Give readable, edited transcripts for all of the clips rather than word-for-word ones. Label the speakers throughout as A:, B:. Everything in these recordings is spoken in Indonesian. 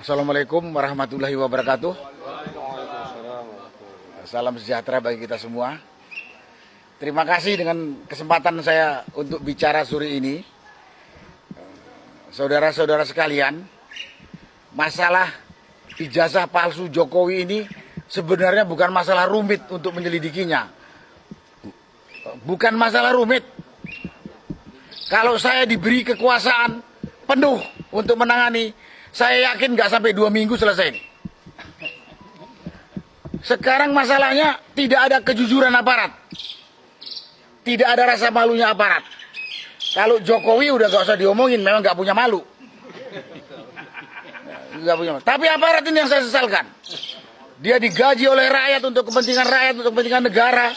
A: Assalamualaikum warahmatullahi wabarakatuh. Salam sejahtera bagi kita semua. Terima kasih dengan kesempatan saya untuk bicara sore ini. Saudara-saudara sekalian, masalah ijazah palsu Jokowi ini sebenarnya bukan masalah rumit untuk menyelidikinya. Bukan masalah rumit. Kalau saya diberi kekuasaan penuh untuk menangani, saya yakin nggak sampai 2 minggu selesai. Sekarang masalahnya tidak ada kejujuran aparat. Tidak ada rasa malunya aparat. Kalau Jokowi udah gak usah diomongin, memang nggak punya malu. Nggak punya malu. Tapi aparat ini yang saya sesalkan. Dia digaji oleh rakyat untuk kepentingan untuk kepentingan negara.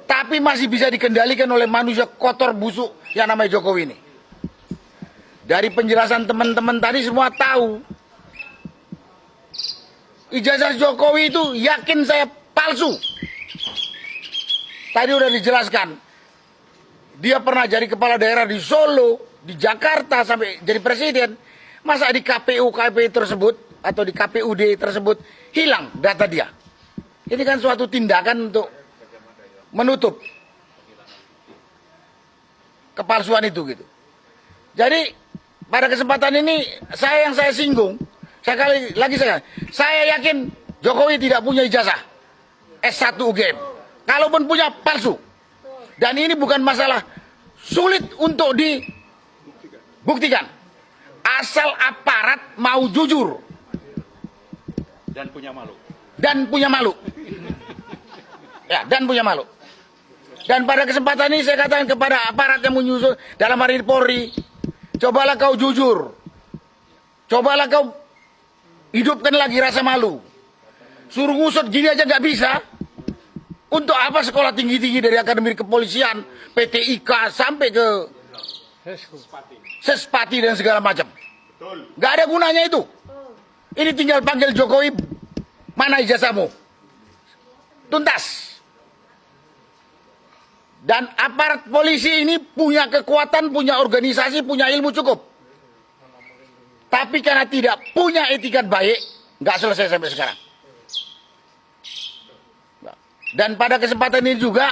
A: Tapi masih bisa dikendalikan oleh manusia kotor busuk yang namanya Jokowi ini. Dari penjelasan teman-teman tadi semua tahu. Ijazah Jokowi itu yakin saya palsu. Tadi udah dijelaskan. Dia pernah jadi kepala daerah di Solo, di Jakarta sampai jadi presiden. Masa di KPU tersebut atau di KPUD tersebut hilang data dia. Ini kan suatu tindakan untuk menutup kepalsuan itu gitu. Jadi pada kesempatan ini saya singgung, saya yakin Jokowi tidak punya ijazah S1 UGM. Kalaupun punya, palsu. Dan ini bukan masalah sulit untuk dibuktikan. Asal aparat mau jujur.
B: Dan punya malu.
A: Ya, dan punya malu. Dan pada kesempatan ini saya katakan kepada aparat yang menyusul dalam hari ini Polri, cobalah kau jujur. Cobalah kau hidupkan lagi rasa malu. Suruh ngusut gini aja nggak bisa. Untuk apa sekolah tinggi-tinggi dari Akademi Kepolisian, PT IKA sampai ke Sespati dan segala macam. Nggak ada gunanya itu. Ini tinggal panggil Jokowi, mana ijazahmu? Tuntas. Dan aparat polisi ini punya kekuatan, punya organisasi, punya ilmu cukup. Tapi karena tidak punya etikat baik, nggak selesai sampai sekarang. Dan pada kesempatan ini juga,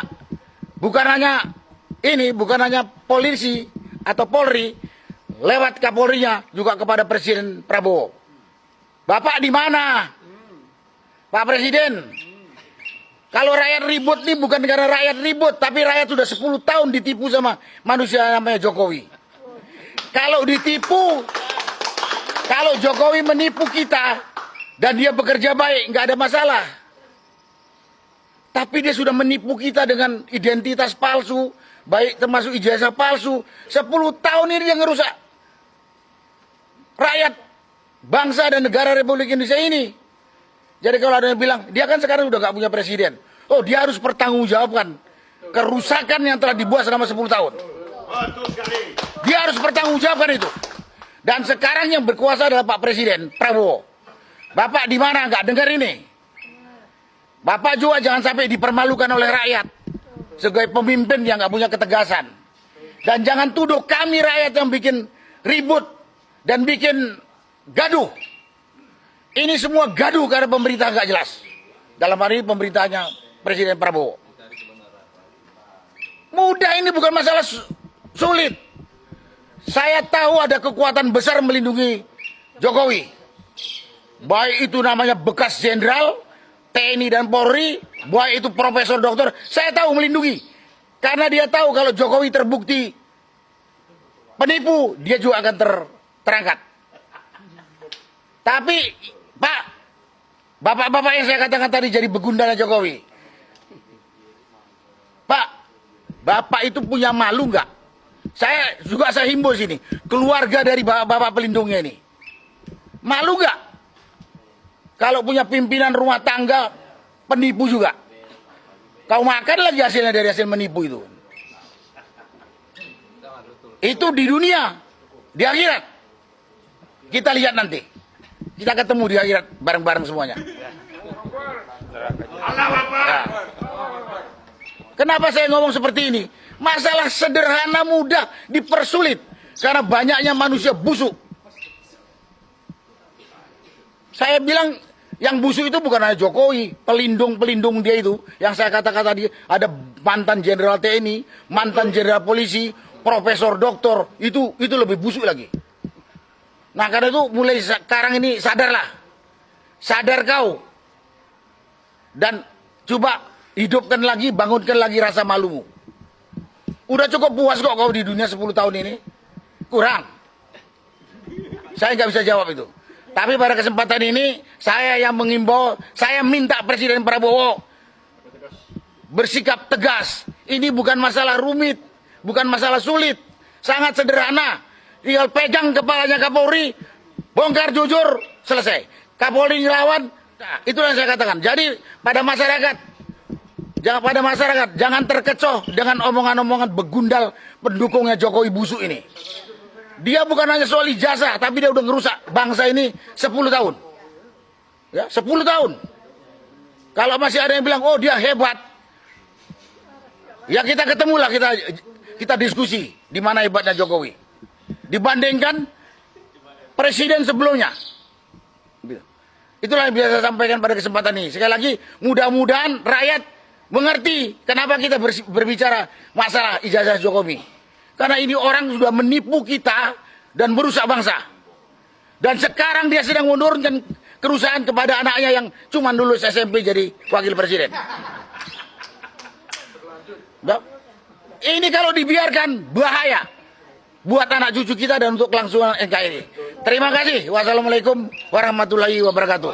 A: bukan hanya polisi atau Polri, lewat Kapolrinya juga kepada Presiden Prabowo. Bapak di mana? Pak Presiden, kalau rakyat ribut nih bukan karena rakyat ribut, tapi rakyat sudah 10 tahun ditipu sama manusia namanya Jokowi. Kalau ditipu, kalau Jokowi menipu kita dan dia bekerja baik, nggak ada masalah. Tapi dia sudah menipu kita dengan identitas palsu, baik termasuk ijazah palsu. 10 tahun ini dia ngerusak rakyat, bangsa dan negara Republik Indonesia ini. Jadi kalau ada yang bilang, dia kan sekarang udah gak punya presiden. Oh, dia harus pertanggungjawabkan kerusakan yang telah dibuat selama 10 tahun. Dia harus pertanggungjawabkan itu. Dan sekarang yang berkuasa adalah Pak Presiden Prabowo. Bapak di mana nggak dengar ini? Bapak juga jangan sampai dipermalukan oleh rakyat sebagai pemimpin yang nggak punya ketegasan. Dan jangan tuduh kami rakyat yang bikin ribut dan bikin gaduh. Ini semua gaduh karena pemerintah nggak jelas. Dalam hari ini pemerintahnya Presiden Prabowo. Mudah, ini bukan masalah sulit. Saya tahu ada kekuatan besar melindungi Jokowi. Baik itu namanya bekas jenderal TNI dan Polri, baik itu profesor dokter, saya tahu melindungi. Karena dia tahu kalau Jokowi terbukti penipu, dia juga akan terangkat. Tapi, Pak, bapak-bapak yang saya katakan tadi jadi begundalnya Jokowi. Pak, bapak itu punya malu nggak? Saya himbau sini, keluarga dari bapak pelindungnya ini. Malu nggak? Kalau punya pimpinan rumah tangga, penipu juga. Kau makan lagi hasilnya dari hasil menipu itu. Itu di dunia. Di akhirat. Kita lihat nanti. Kita ketemu di akhirat bareng-bareng semuanya. Nah. Kenapa saya ngomong seperti ini? Masalah sederhana mudah dipersulit. Karena banyaknya manusia busuk. Saya bilang yang busuk itu bukan hanya Jokowi, pelindung-pelindung dia itu. Yang saya kata-kata dia, ada mantan jenderal TNI, mantan jenderal polisi, profesor doktor, itu lebih busuk lagi. Nah karena itu mulai sekarang ini sadarlah. Sadar kau. Dan coba hidupkan lagi, bangunkan lagi rasa malumu. Udah cukup puas kok kau di dunia 10 tahun ini? Kurang. Saya nggak bisa jawab itu. Tapi pada kesempatan ini, saya yang mengimbau, saya minta Presiden Prabowo bersikap tegas. Ini bukan masalah rumit, bukan masalah sulit. Sangat sederhana. Tinggal pegang kepalanya Kapolri, bongkar jujur, selesai. Kapolri ngelawan, nah, itulah yang saya katakan. Jadi pada masyarakat, jangan terkecoh dengan omongan-omongan begundal pendukungnya Jokowi busuk ini. Dia bukan hanya soal ijazah, tapi dia udah ngerusak bangsa ini 10 tahun. Ya, 10 tahun. Kalau masih ada yang bilang, oh dia hebat. Ya kita ketemulah, kita diskusi di mana hebatnya Jokowi. Dibandingkan presiden sebelumnya. Itulah yang bisa saya sampaikan pada kesempatan ini. Sekali lagi, mudah-mudahan rakyat mengerti kenapa kita berbicara masalah ijazah Jokowi. Karena ini orang sudah menipu kita dan merusak bangsa. Dan sekarang dia sedang menurunkan kerusakan kepada anaknya yang cuma lulus SMP jadi wakil presiden. Ini kalau dibiarkan bahaya buat anak cucu kita dan untuk kelangsungan NKRI. Terima kasih. Wassalamualaikum warahmatullahi wabarakatuh.